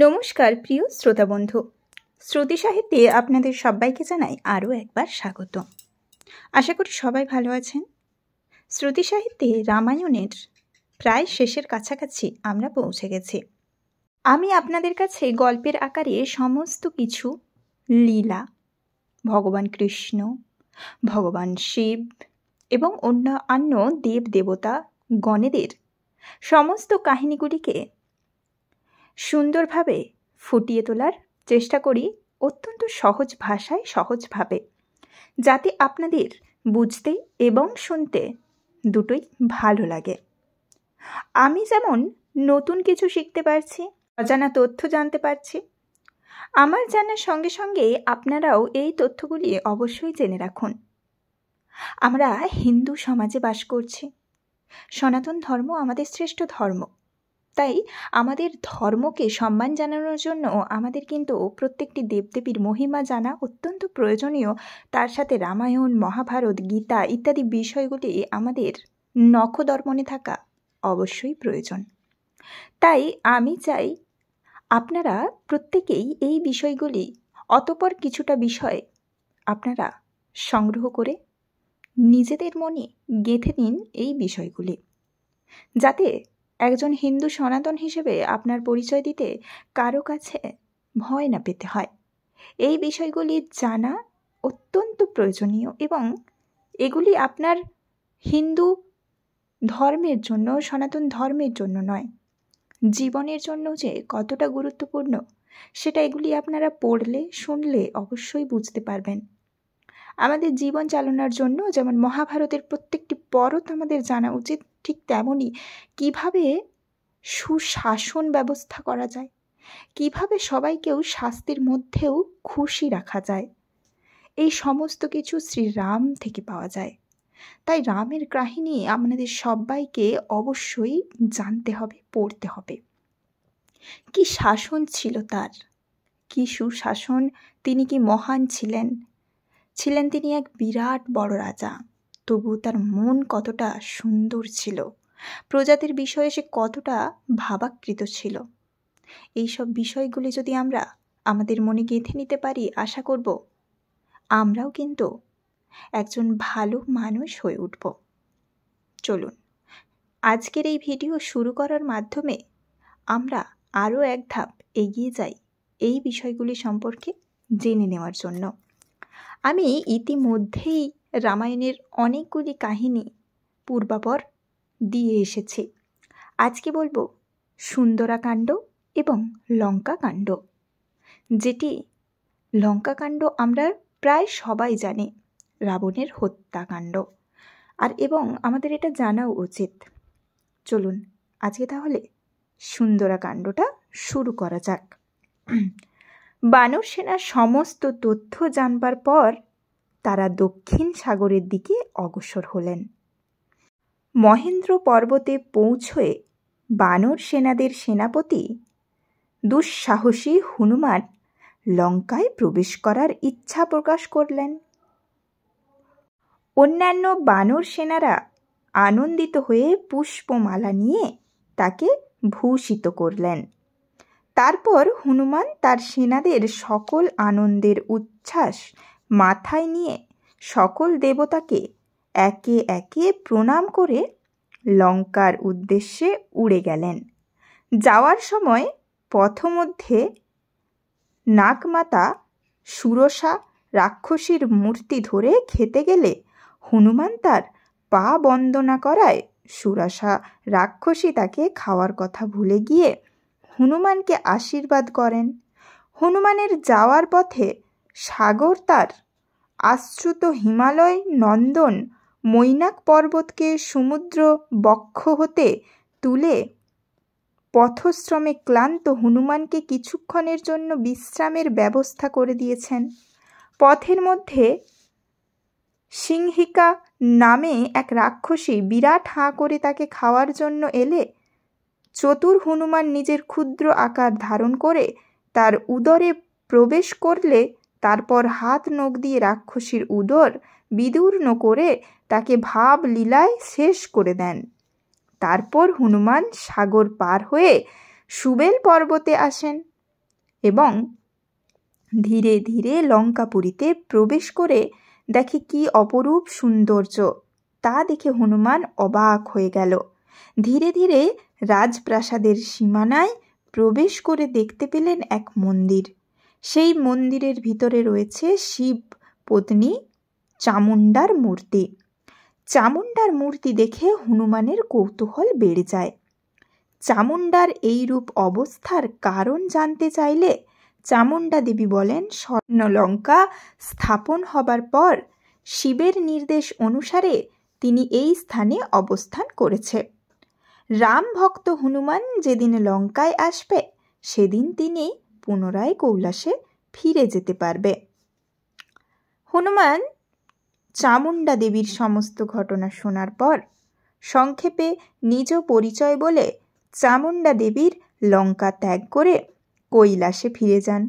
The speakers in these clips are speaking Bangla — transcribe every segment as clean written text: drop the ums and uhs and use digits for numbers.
নমস্কার প্রিয় শ্রোতা বন্ধু, শ্রুতি সাহিত্যে আপনাদের সবাইকে জানাই আরও একবার স্বাগত। আশা করি সবাই ভালো আছেন। শ্রুতি সাহিত্যে রামায়ণের প্রায় শেষের কাছাকাছি আমরা পৌঁছে গেছি। আমি আপনাদের কাছে গল্পের আকারে সমস্ত কিছু লীলা, ভগবান কৃষ্ণ, ভগবান শিব এবং অন্যান্য দেব দেবতা গণেদের সমস্ত কাহিনীগুলিকে সুন্দরভাবে ফুটিয়ে তোলার চেষ্টা করি, অত্যন্ত সহজ ভাষায়, সহজভাবে, যাতে আপনাদের বুঝতে এবং শুনতে দুটোই ভালো লাগে। আমি যেমন নতুন কিছু শিখতে পারছি, অজানা তথ্য জানতে পারছি, আমার জানার সঙ্গে সঙ্গে আপনারাও এই তথ্যগুলি অবশ্যই জেনে রাখুন। আমরা হিন্দু সমাজে বাস করছি। সনাতন ধর্ম আমাদের শ্রেষ্ঠ ধর্ম। তাই আমাদের ধর্মকে সম্মান জানানোর জন্য আমাদের কিন্তু প্রত্যেকটি দেবদেবীর মহিমা জানা অত্যন্ত প্রয়োজনীয়। তার সাথে রামায়ণ, মহাভারত, গীতা ইত্যাদি বিষয়গুলি আমাদের নখদর্পণে থাকা অবশ্যই প্রয়োজন। তাই আমি চাই আপনারা প্রত্যেকেই এই বিষয়গুলি, অতঃপর কিছুটা বিষয় আপনারা সংগ্রহ করে নিজেদের মনে গেঁথে নিন এই বিষয়গুলি, যাতে একজন হিন্দু সনাতন হিসেবে আপনার পরিচয় দিতে কারো কাছে ভয় না পেতে হয়। এই বিষয়গুলি জানা অত্যন্ত প্রয়োজনীয় এবং এগুলি আপনার হিন্দু ধর্মের জন্য, সনাতন ধর্মের জন্য নয়, জীবনের জন্য যে কতটা গুরুত্বপূর্ণ সেটা এগুলি আপনারা পড়লে, শুনলে অবশ্যই বুঝতে পারবেন। আমাদের জীবন চালানোর জন্য যেমন মহাভারতের প্রত্যেকটি পরত আমাদের জানা উচিত, ঠিক তেমনই কিভাবে সুশাসন ব্যবস্থা করা যায়, কিভাবে সবাইকেও শাস্তির মধ্যেও খুশি রাখা যায়, এই সমস্ত কিছু শ্রীরাম থেকে পাওয়া যায়। তাই রামের কাহিনী আপনাদের সবাইকে অবশ্যই জানতে হবে, পড়তে হবে। কি শাসন ছিল তার, কি সুশাসন, তিনি কি মহান ছিলেন তিনি এক বিরাট বড় রাজা, তবু তার মন কতটা সুন্দর ছিল, প্রজাতির বিষয়ে সে কতটা ভাবাকৃত ছিল। এইসব বিষয়গুলি যদি আমরা আমাদের মনে গেঁথে নিতে পারি, আশা করব আমরাও কিন্তু একজন ভালো মানুষ হয়ে উঠব। চলুন আজকের এই ভিডিও শুরু করার মাধ্যমে আমরা আরও এক ধাপ এগিয়ে যাই এই বিষয়গুলি সম্পর্কে জেনে নেওয়ার জন্য। আমি ইতিমধ্যেই রামায়ণের অনেকগুলি কাহিনী পূর্বাপর দিয়ে এসেছি। আজকে বলবো সুন্দরাকাণ্ড এবং লঙ্কাকাণ্ড, যেটি লঙ্কাকাণ্ড আমরা প্রায় সবাই জানি, রাবণের হত্যাকাণ্ড, আর এবং আমাদের এটা জানাও উচিত। চলুন আজকে তাহলে সুন্দরাকাণ্ডটা শুরু করা যাক। বানর সেনার সমস্ত তথ্য জানবার পর তারা দক্ষিণ সাগরের দিকে অগ্রসর হলেন। মহেন্দ্র পর্বতে পৌঁছয়ে বানর সেনাদের সেনাপতি দুঃসাহসী হনুমান লঙ্কায় প্রবেশ করার ইচ্ছা প্রকাশ করলেন। অন্যান্য বানর সেনারা আনন্দিত হয়ে পুষ্পমালা নিয়ে তাকে ভূষিত করলেন। তারপর হনুমান তার সেনাদের সকল আনন্দের উচ্ছ্বাস মাথায় নিয়ে সকল দেবতাকে একে একে প্রণাম করে লঙ্কার উদ্দেশ্যে উড়ে গেলেন। যাওয়ার সময় পথমধ্যে নাগমাতা সুরসা রাক্ষসীর মূর্তি ধরে খেতে গেলে হনুমান তার পা বন্দনা করায় সুরসা রাক্ষসী তাকে খাওয়ার কথা ভুলে গিয়ে হনুমানকে আশীর্বাদ করেন। হনুমানের যাওয়ার পথে সাগর তার আশ্রুত হিমালয় নন্দন মৈনাক পর্বতকে সমুদ্র বক্ষ হতে তুলে পথশ্রমে ক্লান্ত হনুমানকে কিছুক্ষণের জন্য বিশ্রামের ব্যবস্থা করে দিয়েছেন। পথের মধ্যে সিংহিকা নামে এক রাক্ষসী বিরাট হাঁ করে তাকে খাওয়ার জন্য এলে চতুর হনুমান নিজের ক্ষুদ্র আকার ধারণ করে তার উদরে প্রবেশ করলে তারপর হাত নখ দিয়ে রাক্ষসীর উদর বিদীর্ণ করে তাকে ভাব লীলায় শেষ করে দেন। তারপর হনুমান সাগর পার হয়ে সুবেল পর্বতে আসেন। এবং ধীরে ধীরে লঙ্কাপুরীতে প্রবেশ করে দেখে কি অপরূপ সৌন্দর্য। তা দেখে হনুমান অবাক হয়ে গেল। ধীরে ধীরে রাজপ্রাসাদের সীমানায় প্রবেশ করে দেখতে পেলেন এক মন্দির। সেই মন্দিরের ভিতরে রয়েছে শিব পত্নী চামুণ্ডার মূর্তি। চামুণ্ডার মূর্তি দেখে হনুমানের কৌতূহল বেড়ে যায়। চামুণ্ডার এইরূপ অবস্থার কারণ জানতে চাইলে চামুণ্ডা দেবী বলেন, স্বর্ণলঙ্কা স্থাপন হবার পর শিবের নির্দেশ অনুসারে তিনি এই স্থানে অবস্থান করেছে। রাম ভক্ত হনুমান যেদিন লঙ্কায় আসবে সেদিন তিনি পুনরায় কৈলাসে ফিরে যেতে পারবে। হনুমান চামুণ্ডা দেবীর সমস্ত ঘটনা শোনার পর সংক্ষেপে নিজ পরিচয় বলে চামুণ্ডা দেবীর লঙ্কা ত্যাগ করে কৈলাসে ফিরে যান।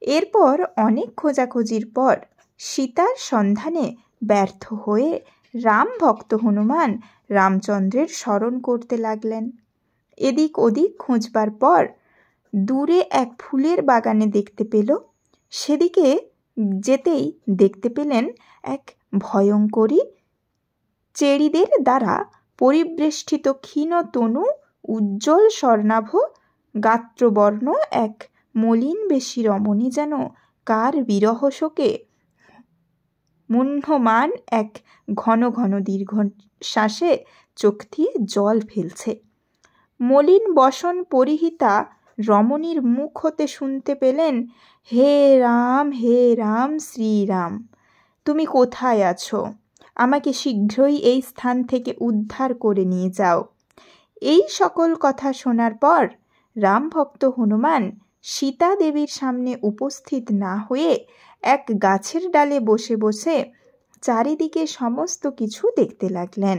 এরপর অনেক খোঁজাখুঁজির পর সীতার সন্ধানে ব্যর্থ হয়ে রাম ভক্ত হনুমান রামচন্দ্রের স্মরণ করতে লাগলেন। এদিক ওদিক খোঁজবার পর দূরে এক ফুলের বাগানে দেখতে পেল। সেদিকে যেতেই দেখতে পেলেন এক ভয়ঙ্করী চেড়িদের দ্বারা পরিবেষ্টিত ক্ষীণ তনু, উজ্জ্বল স্বর্ণাভ গাত্রবর্ণ এক মলিন বেশী রমণী যেন কার বিরহ শোকে মুহ্যমান এক ঘন ঘন দীর্ঘ শ্বাসে চোখ দিয়ে জল ফেলছে। মলিন বসন পরিহিতা রমণীর মুখ হতে শুনতে পেলেন, হে রাম শ্রীরাম, তুমি কোথায় আছো? আমাকে শীঘ্রই এই স্থান থেকে উদ্ধার করে নিয়ে যাও। এই সকল কথা শোনার পর রামভক্ত হনুমান সীতা দেবীর সামনে উপস্থিত না হয়ে এক গাছের ডালে বসে বসে চারিদিকে সমস্ত কিছু দেখতে লাগলেন।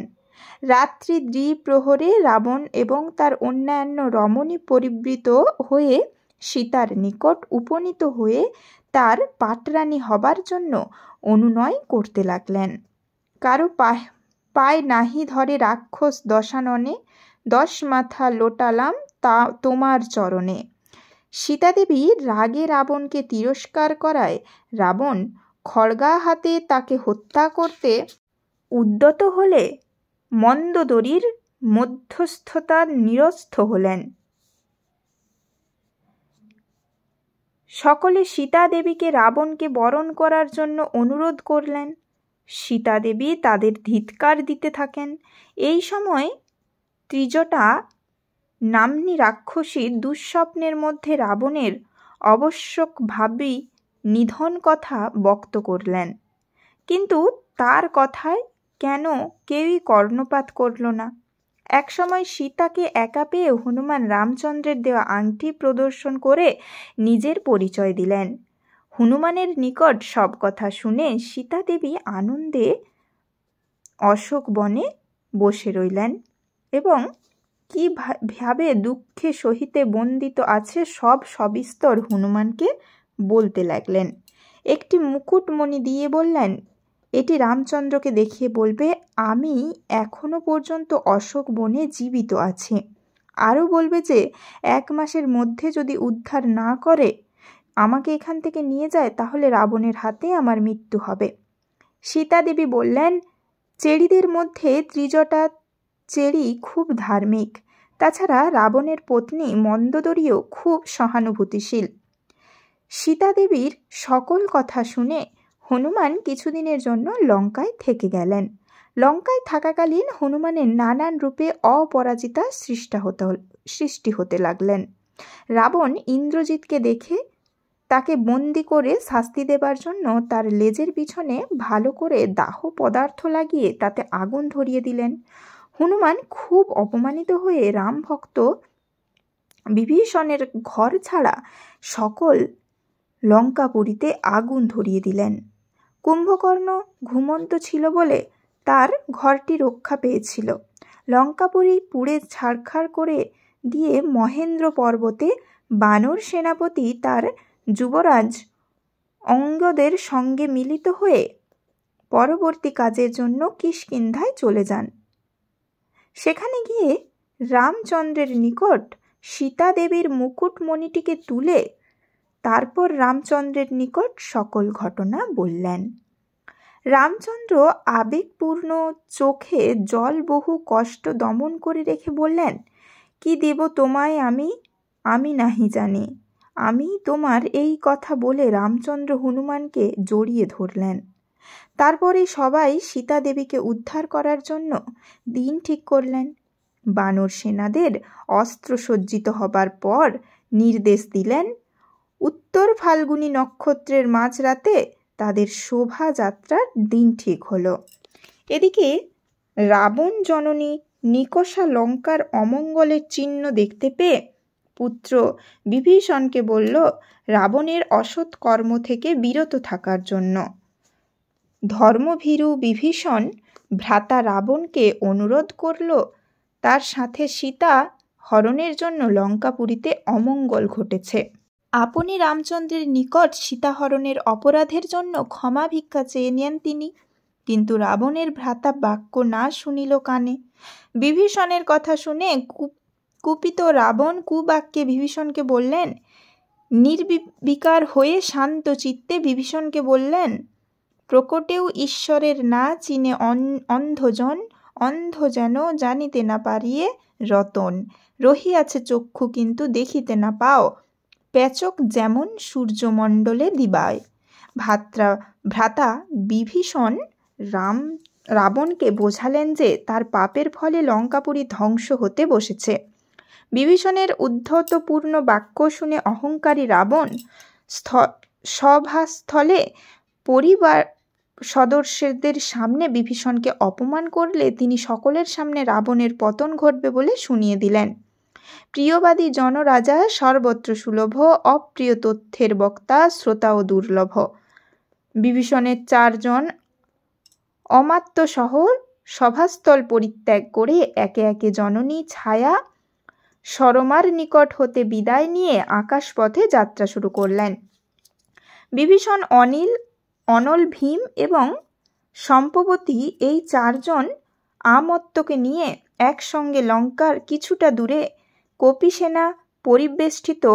রাত্রি দ্বিপ্রহরে রাবণ এবং তার অন্যান্য রমণী পরিবৃত হয়ে সীতার নিকট উপনীত হয়ে তার পাটরানী হবার জন্য অনুনয় করতে লাগলেন। কারো পায় নাহি ধরে রাক্ষস দশাননে, 10 মাথা লোটালাম তা তোমার চরণে। সীতাদেবী রাগে রাবণকে তিরস্কার করায় রাবণ খড়গা হাতে তাকে হত্যা করতে উদ্যত হলে মন্দোদরীর মধ্যস্থতা নিরস্ত হলেন। সকলে সীতা দেবীকে রাবণকে বরণ করার জন্য অনুরোধ করলেন। সীতা দেবী তাদের ধিৎকার দিতে থাকেন। এই সময় ত্রিজটা নাম্নী রাক্ষসী দুঃস্বপ্নের মধ্যে রাবণের আবশ্যকভাবেই নিধন কথা বক্ত করলেন, কিন্তু তার কথায় কেন কেউই কর্ণপাত করল না। একসময় সীতাকে একা পেয়ে হনুমান রামচন্দ্রের দেওয়া আংটি প্রদর্শন করে নিজের পরিচয় দিলেন। হনুমানের নিকট সব কথা শুনে সীতা দেবী আনন্দে অশোক বনে বসে রইলেন এবং কিভাবে দুঃখে সহিতে বন্দিত আছে সব সবিস্তর হনুমানকে বলতে লাগলেন। একটি মুকুটমণি দিয়ে বললেন, এটি রামচন্দ্রকে দেখিয়ে বলবে আমি এখনো পর্যন্ত অশোক বনে জীবিত আছি। আরও বলবে যে 1 মাসের মধ্যে যদি উদ্ধার না করে আমাকে এখান থেকে নিয়ে যায় তাহলে রাবণের হাতে আমার মৃত্যু হবে। সীতা দেবী বললেন, চেড়িদের মধ্যে ত্রিজটা চেড়ি খুব ধার্মিক, তাছাড়া রাবণের পত্নী মন্দোদরীও খুব সহানুভূতিশীল। সীতা দেবীর সকল কথা শুনে হনুমান কিছুদিনের জন্য লঙ্কায় থেকে গেলেন। লঙ্কায় থাকাকালীন হনুমানের নানান রূপে অপরাজিতা সৃষ্টি হতে লাগলেন। রাবণ ইন্দ্রজিৎকে দেখে তাকে বন্দি করে শাস্তি দেবার জন্য তার লেজের পিছনে ভালো করে দাহ পদার্থ লাগিয়ে তাতে আগুন ধরিয়ে দিলেন। হনুমান খুব অপমানিত হয়ে রামভক্ত বিভীষণের ঘর ছাড়া সকল লঙ্কাপুরীতে আগুন ধরিয়ে দিলেন। কুম্ভকর্ণ ঘুমন্ত ছিল বলে তার ঘরটি রক্ষা পেয়েছিল। লঙ্কাপুরী পুড়ে ছারখার করে দিয়ে মহেন্দ্র পর্বতে বানর সেনাপতি তার যুবরাজ অঙ্গদের সঙ্গে মিলিত হয়ে পরবর্তী কাজের জন্য কিষ্কিন্ধায় চলে যান। সেখানে গিয়ে রামচন্দ্রের নিকট সীতা দেবীর মুকুটমণিটিকে তুলে তারপর রামচন্দ্রের নিকট সকল ঘটনা বললেন। রামচন্দ্র আবেগপূর্ণ চোখে জল বহু কষ্ট দমন করে রেখে বললেন, কি দেব তোমায় আমি নাহি জানি। আমি তোমার এই কথা বলে রামচন্দ্র হনুমানকে জড়িয়ে ধরলেন। তারপরে সবাই সীতা দেবীকে উদ্ধার করার জন্য দিন ঠিক করলেন। বানর সেনাদের অস্ত্রসজ্জিত হবার পর নির্দেশ দিলেন, উত্তর ফাল্গুনী নক্ষত্রের মাঝরাতে তাদের শোভাযাত্রার দিন ঠিক হলো। এদিকে রাবণ জননী নিকষা লঙ্কার অমঙ্গলের চিহ্ন দেখতে পেয়ে পুত্র বিভীষণকে বলল রাবণের অসৎ কর্ম থেকে বিরত থাকার জন্য। ধর্মভীরু বিভীষণ ভ্রাতা রাবণকে অনুরোধ করল তার সাথে সীতা হরণের জন্য লঙ্কাপুরীতে অমঙ্গল ঘটেছে। আপনি রামচন্দ্রের নিকট সীতাহরণের অপরাধের জন্য ক্ষমা ভিক্ষা চেয়ে নেন তিনি, কিন্তু রাবণের ভ্রাতা বাক্য না শুনিল কানে। বিভীষণের কথা শুনে কুপিত রাবণ কুবাক্যে বিভীষণকে বললেন, নির্বিকার হয়ে শান্ত চিত্তে বিভীষণকে বললেন, প্রকটেও ঈশ্বরের না চিনে অন্ধজন, অন্ধ যেন জানিতে না পারিয়ে রতন, রহিয়াছে চক্ষু কিন্তু দেখিতে না পাও, পেচক যেমন সূর্যমণ্ডলে দিবায়। ভ্রাতা বিভীষণ রাবণকে বোঝালেন যে তার পাপের ফলে লঙ্কাপুরী ধ্বংস হতে বসেছে। বিভীষণের উদ্ধতপূর্ণ বাক্য শুনে অহংকারী রাবণ সভাস্থলে পরিবার সদস্যদের সামনে বিভীষণকে অপমান করলে তিনি সকলের সামনে রাবণের পতন ঘটবে বলে শুনিয়ে দিলেন। প্রিয়বাদী জনরাজা সর্বত্র সুলভ, অপ্রিয় তথ্যের বক্তা শ্রোতাও দুর্লভ। বিভীষণের 4 জন অমাত্যসহ সভাস্থল পরিত্যাগ করে একে একে জননী ছায়া সরমার নিকট হতে বিদায় নিয়ে আকাশপথে যাত্রা শুরু করলেন। বিভীষণ, অনল, ভীম এবং সম্ভবতী এই 4 জন আমত্তকে নিয়ে একসঙ্গে লঙ্কার কিছুটা দূরে কপিসেনা পরিবেষ্টিত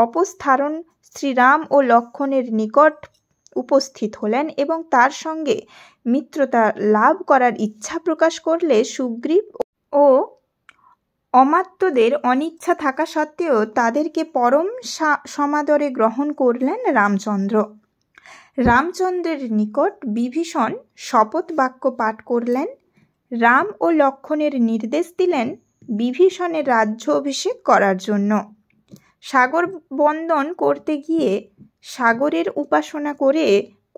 অপস্থারণ শ্রীরাম ও লক্ষ্মণের নিকট উপস্থিত হলেন এবং তার সঙ্গে মিত্রতা লাভ করার ইচ্ছা প্রকাশ করলে সুগ্রীব ও অমাত্যদের অনিচ্ছা থাকা সত্ত্বেও তাদেরকে পরম সমাদরে গ্রহণ করলেন রামচন্দ্র। রামচন্দ্রের নিকট বিভীষণ শপথ বাক্য পাঠ করলেন। রাম ও লক্ষ্মণের নির্দেশ দিলেন বিভীষণের রাজ্য অভিষেক করার জন্য। সাগর বন্দন করতে গিয়ে সাগরের উপাসনা করে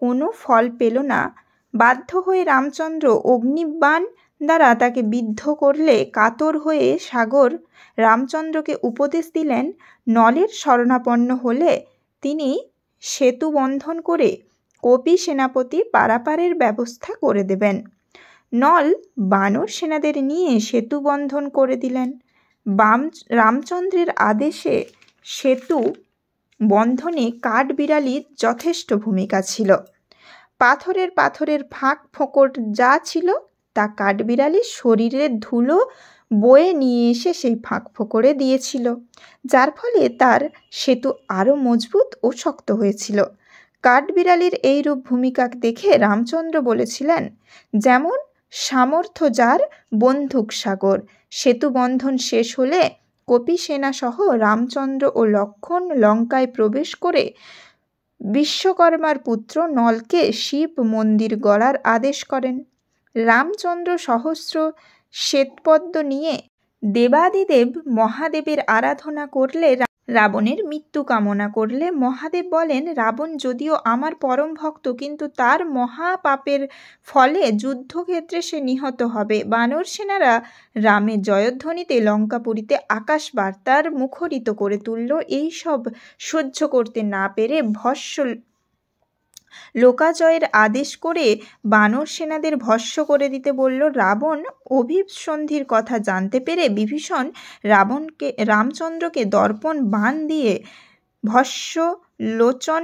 কোনো ফল পেল না। বাধ্য হয়ে রামচন্দ্র অগ্নিবাণ দ্বারা তাকে বিদ্ধ করলে কাতর হয়ে সাগর রামচন্দ্রকে উপদেশ দিলেন, নলের শরণাপন্ন হলে তিনি সেতু বন্ধন করে কপি সেনাপতি পারাপারের ব্যবস্থা করে দেবেন। নল বানর সেনাদের নিয়ে সেতু বন্ধন করে দিলেন। রামচন্দ্রের আদেশে সেতু বন্ধনে কাঠবিড়ালির যথেষ্ট ভূমিকা ছিল। পাথরের ফাঁক ফোকর যা ছিল তা কাঠবিড়ালির শরীরের ধুলো বয়ে নিয়ে এসে সেই ফাঁক ফোকরে দিয়েছিল, যার ফলে তার সেতু আরও মজবুত ও শক্ত হয়েছিল। কাঠবিড়ালির এইরূপ ভূমিকা দেখে রামচন্দ্র বলেছিলেন, যেমন সামর্থ্য যার বন্দুক সাগর। সেতু বন্ধন শেষ হলে কপিসেনা সহ রামচন্দ্র ও লক্ষ্মণ লঙ্কায় প্রবেশ করে বিশ্বকর্মার পুত্র নলকে শিব মন্দির গড়ার আদেশ করেন। রামচন্দ্র সহস্র শ্বেতপদ্ম নিয়ে দেবাদিদেব মহাদেবের আরাধনা করলে রাবণের মৃত্যু কামনা করলে মহাদেব বলেন, রাবণ যদিও আমার পরম ভক্ত, কিন্তু তার মহাপাপের ফলে যুদ্ধক্ষেত্রে সে নিহত হবে। বানর সেনারা রামের জয়ধ্বনিতে লঙ্কাপুরীতে আকাশ বার্তার মুখরিত করে তুলল। এই সব সহ্য করতে না পেরে ভস্য লোকাজয়ের আদেশ করে বানর সেনাদের ভস্য করে দিতে বলল। রাবণ অভিসন্ধির কথা জানতে পেরে বিভীষণ রামচন্দ্রকে দর্পণ বাণ দিয়ে ভস্য লোচন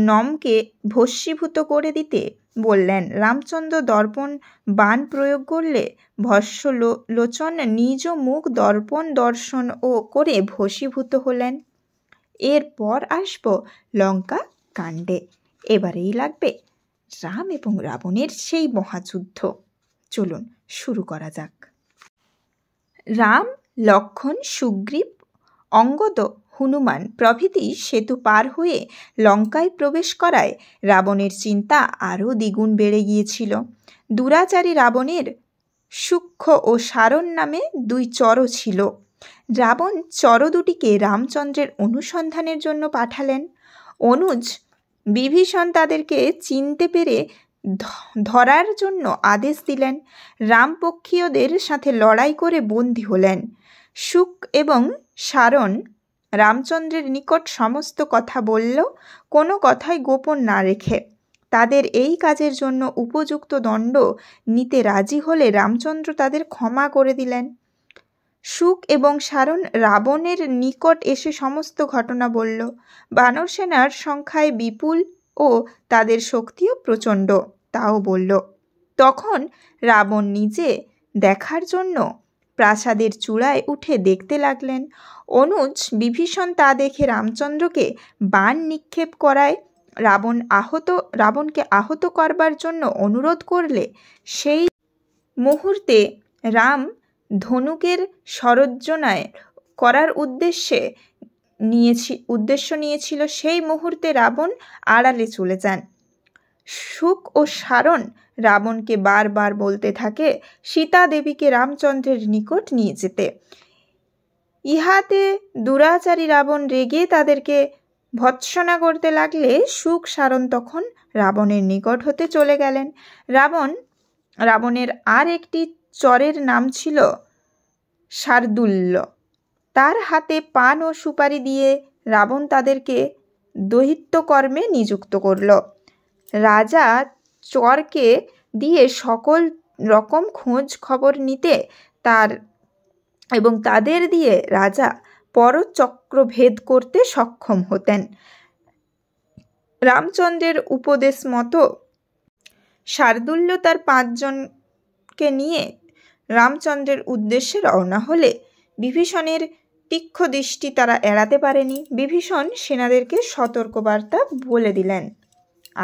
নমকে ভস্মীভূত করে দিতে বললেন। রামচন্দ্র দর্পণ বাণ প্রয়োগ করলে ভস্য লোচন নিজ মুখ দর্পণ দর্শন করে ভস্মীভূত হলেন। এরপর আসবো লঙ্কা কাণ্ডে। এবারেই লাগবে রাম এবং রাবণের সেই মহাযুদ্ধ। চলুন শুরু করা যাক। রাম, লক্ষ্মণ, সুগ্রীব, অঙ্গদ, হনুমান প্রভৃতি সেতু পার হয়ে লঙ্কায় প্রবেশ করায় রাবণের চিন্তা আরও দ্বিগুণ বেড়ে গিয়েছিল। দুরাচারী রাবণের সূক্ষ্ম ও সারণ নামে 2 চর ছিল। রাবণ চর দুটিকে রামচন্দ্রের অনুসন্ধানের জন্য পাঠালেন। অনুজ বিভীষণ তাদেরকে চিনতে পেরে ধরার জন্য আদেশ দিলেন। রামপক্ষীয়দের সাথে লড়াই করে বন্দী হলেন। শুক এবং সারণ রামচন্দ্রের নিকট সমস্ত কথা বলল, কোনো কথাই গোপন না রেখে। তাদের এই কাজের জন্য উপযুক্ত দণ্ড নিতে রাজি হলে রামচন্দ্র তাদের ক্ষমা করে দিলেন। শুক এবং সারণ রাবণের নিকট এসে সমস্ত ঘটনা বলল। বানর সেনার সংখ্যায় বিপুল ও তাদের শক্তিও প্রচণ্ড, তাও বলল। তখন রাবণ নিজে দেখার জন্য প্রাসাদের চূড়ায় উঠে দেখতে লাগলেন। অনুজ বিভীষণ তা দেখে রামচন্দ্রকে বাণ নিক্ষেপ করায় রাবণকে আহত করবার জন্য অনুরোধ করলে সেই মুহূর্তে রাম ধনুকের স্বরোজ্জনায় করার উদ্দেশ্য নিয়েছিল। সেই মুহূর্তে রাবণ আড়ালে চলে যান। শুক ও সারণ রাবণকে বারবার বলতে থাকে সীতা দেবীকে রামচন্দ্রের নিকট নিয়ে যেতে। ইহাতে দুরাচারী রাবণ রেগে তাদেরকে ভৎসনা করতে লাগলে শুক সারণ তখন রাবণের নিকট হতে চলে গেলেন। রাবণের আর একটি চরের নাম ছিল শার্দুল্য। তার হাতে পান ও সুপারি দিয়ে রাবণ তাদেরকে দৈত্যকর্মে নিযুক্ত করল। রাজা চরকে দিয়ে সকল রকম খোঁজ খবর নিতে এবং তাদের দিয়ে রাজা পরচক্র ভেদ করতে সক্ষম হতেন। রামচন্দ্রের উপদেশ মতো শার্দুল্য তার 5 জনকে নিয়ে রামচন্দ্রের উদ্দেশ্যে রওনা হলে বিভীষণের তীক্ষ্ণ দৃষ্টি তারা এড়াতে পারেনি। বিভীষণ সেনাদেরকে সতর্কবার্তা বলে দিলেন।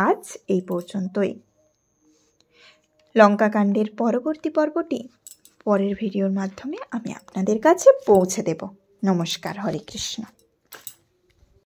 আজ এই পর্যন্তই। লঙ্কাকাণ্ডের পরবর্তী পর্বটি পরের ভিডিওর মাধ্যমে আমি আপনাদের কাছে পৌঁছে দেব। নমস্কার, হরে কৃষ্ণ।